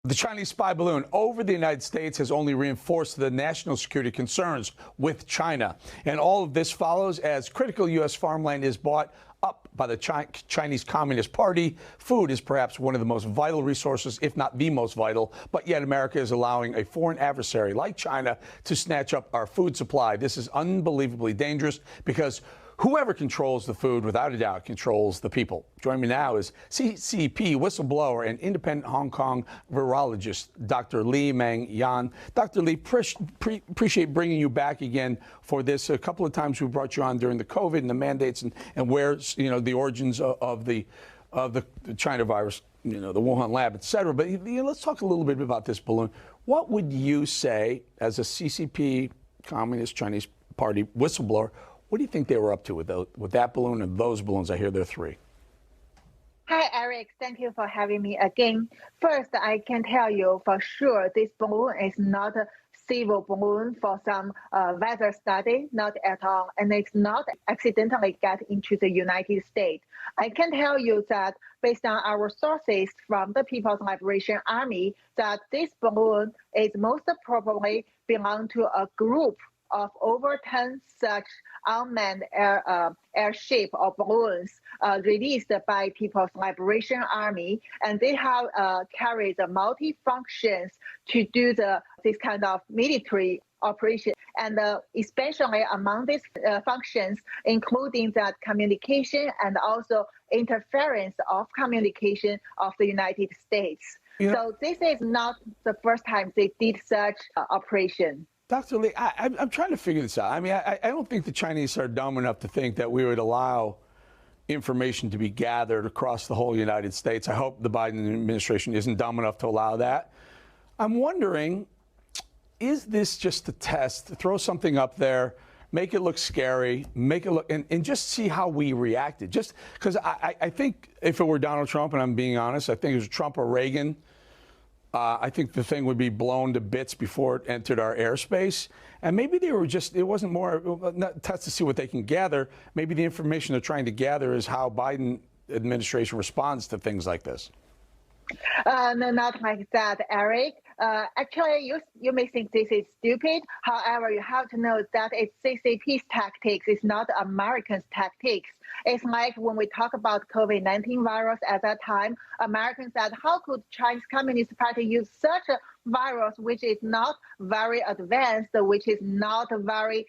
The Chinese spy balloon over the United States has only reinforced the national security concerns with China. And all of this follows as critical U.S. farmland is bought up by the Chinese Communist Party. Food is perhaps one of the most vital resources, if not the most vital, but yet America is allowing a foreign adversary like China to snatch up our food supply. This is unbelievably dangerous because whoever controls the food, without a doubt, controls the people. Joining me now is CCP whistleblower and independent Hong Kong virologist, Dr. Li Meng Yan. Dr. Li, appreciate bringing you back again for this. A couple of times we brought you on during the COVID and the mandates and where, the origins of the China virus, the Wuhan lab, et cetera. But let's talk a little bit about this balloon. What would you say as a CCP, Communist Chinese Party whistleblower? What do you think they were up to with that balloon and those balloons? I hear there are three. Hi, Eric. Thank you for having me again. First, I can tell you for sure this balloon is not a civil balloon for some weather study, not at all. And it's not accidentally get into the United States. I can tell you that based on our sources from the People's Liberation Army, that this balloon is most probably belong to a group of over 10 such unmanned airship or balloons released by People's Liberation Army, and they have carried the multi-functions to do this kind of military operation, and especially among these functions, including that communication and also interference of communication of the United States. So this is not the first time they did such operation. Dr. Li, I'm trying to figure this out. I mean, I don't think the Chinese are dumb enough to think that we would allow information to be gathered across the whole United States. I hope the Biden administration isn't dumb enough to allow that. I'm wondering, is this just a test? Throw something up there, make it look scary, make it look, and just see how we reacted. Just because I think if it were Donald Trump, and I'm being honest, I think it was Trump or Reagan, I think the thing would be blown to bits before it entered our airspace. And maybe they were just, it wasn't more not test to see what they can gather. Maybe the information they're trying to gather is how Biden administration responds to things like this. No, not like that, Eric. Actually, you may think this is stupid. However, you have to know that it's CCP's tactics. It's not Americans' tactics. It's like when we talk about COVID-19 virus at that time, Americans said, how could Chinese Communist Party use such a virus which is not very advanced, which is not very,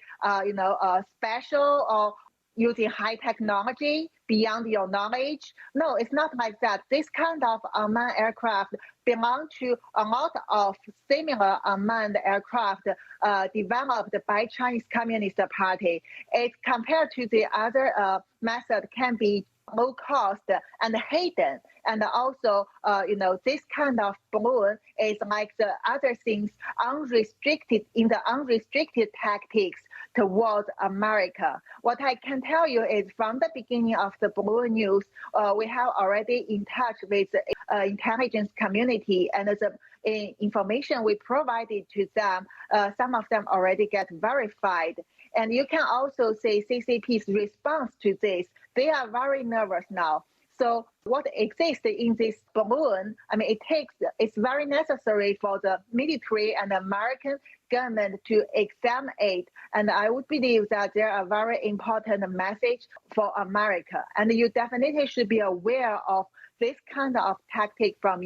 special or using high technology beyond your knowledge? No, it's not like that. This kind of unmanned aircraft belong to a lot of similar unmanned aircraft developed by Chinese Communist Party. It's compared to the other method can be low cost and hidden. And also, this kind of balloon is like the other things unrestricted tactics towards America. What I can tell you is from the beginning of the balloon news, we have already in touch with the intelligence community, and the information we provided to them, some of them already get verified. And you can also see CCP's response to this. They are very nervous now. So what exists in this balloon, I mean, it's very necessary for the military and American government to examine it. And I would believe that there are very important message for America. And you definitely should be aware of this kind of tactic from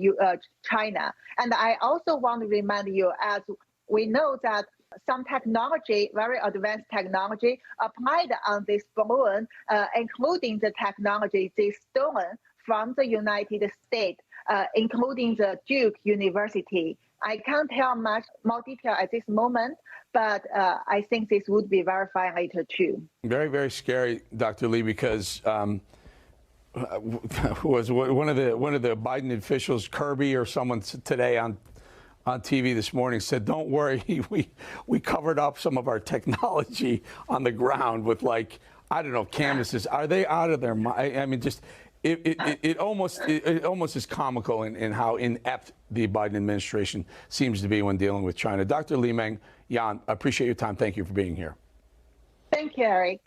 China. And I also want to remind you, as we know that some technology, very advanced technology, applied on this balloon, including the technology they stolen from the United States, including the Duke University. I can't tell much more detail at this moment, but I think this would be verified later too. Very, very scary, Dr. Li, because was one of the Biden officials, Kirby or someone today on TV this morning said, don't worry, we covered up some of our technology on the ground with, like, I don't know, canvases. Are they out of their mind? I mean, just it almost is comical in how inept the Biden administration seems to be when dealing with China. Dr. Li Meng Yan, I appreciate your time. Thank you for being here. Thank you, Eric.